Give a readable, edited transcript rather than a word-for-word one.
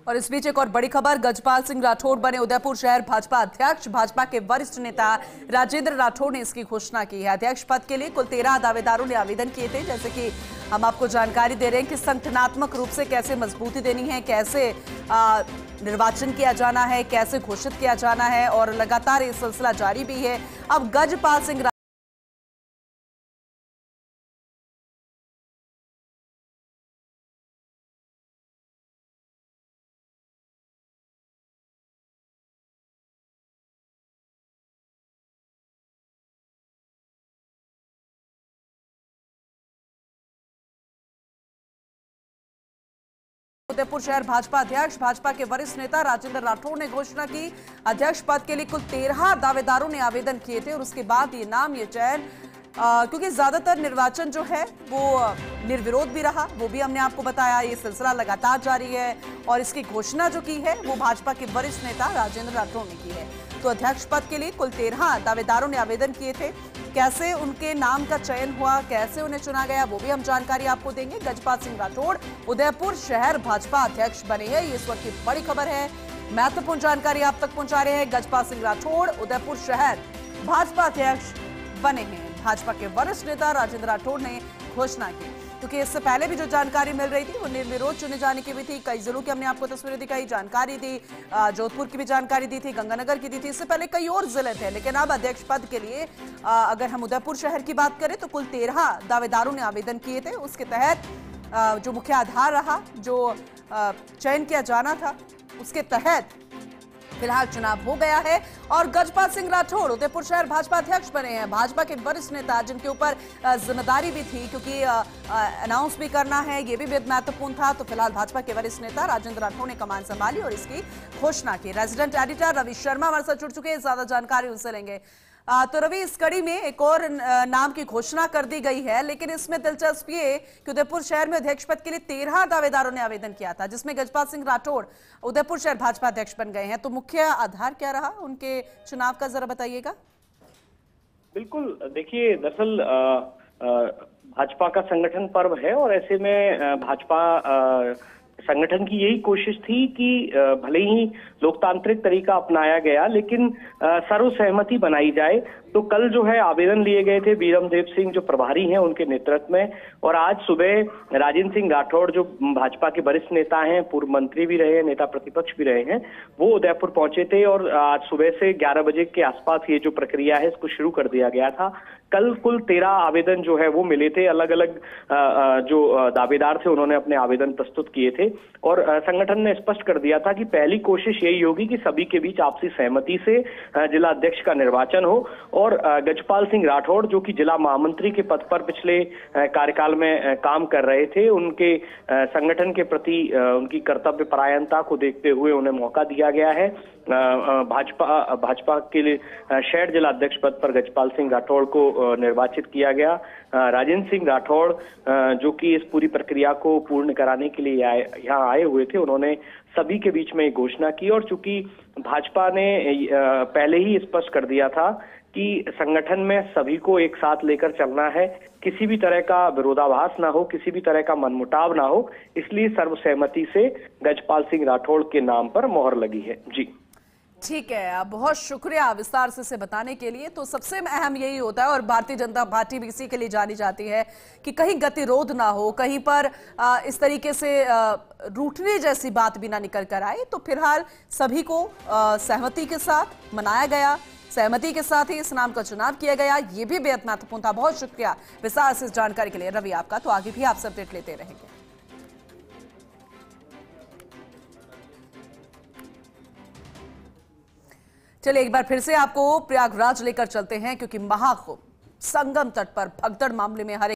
और इस बीच एक और बड़ी खबर, गजपाल सिंह राठौड़ बने उदयपुर शहर भाजपा अध्यक्ष। भाजपा के वरिष्ठ नेता राजेंद्र राठौड़ ने इसकी घोषणा की है। अध्यक्ष पद के लिए कुल 13 दावेदारों ने आवेदन किए थे। जैसे कि हम आपको जानकारी दे रहे हैं कि संगठनात्मक रूप से कैसे मजबूती देनी है, कैसे निर्वाचन किया जाना है, कैसे घोषित किया जाना है, और लगातार ये सिलसिला जारी भी है। अब गजपाल सिंह उदयपुर शहर भाजपा अध्यक्ष, भाजपा के वरिष्ठ नेता राजेंद्र राठौड़ ने घोषणा की। अध्यक्ष पद के लिए कुल 13 दावेदारों ने आवेदन किए थे और उसके बाद ये नाम, ये चयन, क्योंकि ज्यादातर निर्वाचन जो है वो निर्विरोध भी रहा, वो भी हमने आपको बताया। ये सिलसिला लगातार जारी है और इसकी घोषणा जो की है वो भाजपा के वरिष्ठ नेता राजेंद्र राठौड़ ने की है। तो अध्यक्ष पद के लिए कुल 13 दावेदारों ने आवेदन किए थे। कैसे उनके नाम का चयन हुआ, कैसे उन्हें चुना गया, वो भी हम जानकारी आपको देंगे। गजपाल सिंह राठौड़ उदयपुर शहर भाजपा अध्यक्ष बने हैं, ये इस वक्त की बड़ी खबर है। महत्वपूर्ण जानकारी आप तक पहुंचा रहे हैं। गजपाल सिंह राठौड़ उदयपुर शहर भाजपा अध्यक्ष बने हैं। भाजपा के वरिष्ठ नेता राजेंद्र राठौड़ ने घोषणा की, क्योंकि इससे पहले भी जो जानकारी मिल रही थी वो निर्विरोध चुने जाने की भी थी। कई जिलों की हमने आपको तस्वीरें दिखाई, जानकारी दी, जोधपुर की भी जानकारी दी थी, गंगानगर की दी थी, इससे पहले कई और जिले थे। लेकिन अब अध्यक्ष पद के लिए अगर हम उदयपुर शहर की बात करें तो कुल 13 दावेदारों ने आवेदन किए थे। उसके तहत जो मुख्य आधार रहा, जो चयन किया जाना था, उसके तहत फिलहाल चुनाव हो गया है और गजपाल सिंह राठौड़ उदयपुर शहर भाजपा अध्यक्ष बने हैं। भाजपा के वरिष्ठ नेता, जिनके ऊपर जिम्मेदारी भी थी, क्योंकि अनाउंस भी करना है, ये भी महत्वपूर्ण था। तो फिलहाल भाजपा के वरिष्ठ नेता राजेंद्र राठौड़ ने कमान संभाली और इसकी घोषणा की। रेजिडेंट एडिटर रवि शर्मा हमारे साथ जुड़ चुके हैं, ज्यादा जानकारी उनसे लेंगे। तो रवि, इस कड़ी में एक और नाम की घोषणा कर दी गई है, लेकिन इसमें दिलचस्प ये कि उदयपुर शहर में अध्यक्ष पद के लिए 13 दावेदारों ने आवेदन किया था, जिसमें गजपाल सिंह राठौड़ उदयपुर शहर भाजपा अध्यक्ष बन गए हैं। तो मुख्य आधार क्या रहा उनके चुनाव का, जरा बताइएगा। बिल्कुल, देखिए, दरअसल भाजपा का संगठन पर्व है और ऐसे में भाजपा संगठन की यही कोशिश थी कि भले ही लोकतांत्रिक तरीका अपनाया गया, लेकिन सर्वसहमति बनाई जाए। तो कल जो है आवेदन लिए गए थे बीरमदेव सिंह, जो प्रभारी हैं, उनके नेतृत्व में, और आज सुबह राजेंद्र सिंह राठौड़, जो भाजपा के वरिष्ठ नेता हैं, पूर्व मंत्री भी रहे, नेता प्रतिपक्ष भी रहे हैं, वो उदयपुर पहुंचे थे और आज सुबह से 11 बजे के आसपास ये जो प्रक्रिया है इसको शुरू कर दिया गया था। कल कुल 13 आवेदन जो है वो मिले थे। अलग अलग जो दावेदार थे उन्होंने अपने आवेदन प्रस्तुत किए थे और संगठन ने स्पष्ट कर दिया था कि पहली कोशिश यही होगी कि सभी के बीच आपसी सहमति से जिला अध्यक्ष का निर्वाचन हो। और गजपाल सिंह राठौड़, जो कि जिला महामंत्री के पद पर पिछले कार्यकाल में काम कर रहे थे, उनके संगठन के प्रति उनकी कर्तव्य परायणता को देखते हुए उन्हें मौका दिया गया है। भाजपा के लिए शहर जिला अध्यक्ष पद पर गजपाल सिंह राठौड़ को निर्वाचित किया गया। राजेंद्र सिंह राठौड़, जो कि इस पूरी प्रक्रिया को पूर्ण कराने के लिए यहाँ आए हुए थे, उन्होंने सभी के बीच में घोषणा की। और चूंकि भाजपा ने पहले ही स्पष्ट कर दिया था कि संगठन में सभी को एक साथ लेकर चलना है, किसी भी तरह का विरोधाभास ना हो, किसी भी तरह का मनमुटाव ना हो, इसलिए सर्वसहमति से गजपाल सिंह राठौड़ के नाम पर मोहर लगी है। जी ठीक है, बहुत शुक्रिया विस्तार से बताने के लिए। तो सबसे अहम यही होता है और भारतीय जनता पार्टी भी इसी के लिए जानी जाती है कि कहीं गतिरोध ना हो, कहीं पर इस तरीके से रूठने जैसी बात भी ना निकल कर आए। तो फिलहाल सभी को सहमति के साथ मनाया गया, सहमति के साथ ही इस नाम का चुनाव किया गया। ये भी बेहद महत्वपूर्ण था। बहुत शुक्रिया विस्तार से इस जानकारी के लिए रवि आपका। तो आगे भी आपसे अपडेट लेते रहेंगे। चलिए एक बार फिर से आपको प्रयागराज लेकर चलते हैं, क्योंकि महाकुंभ संगम तट पर भगदड़ मामले में हर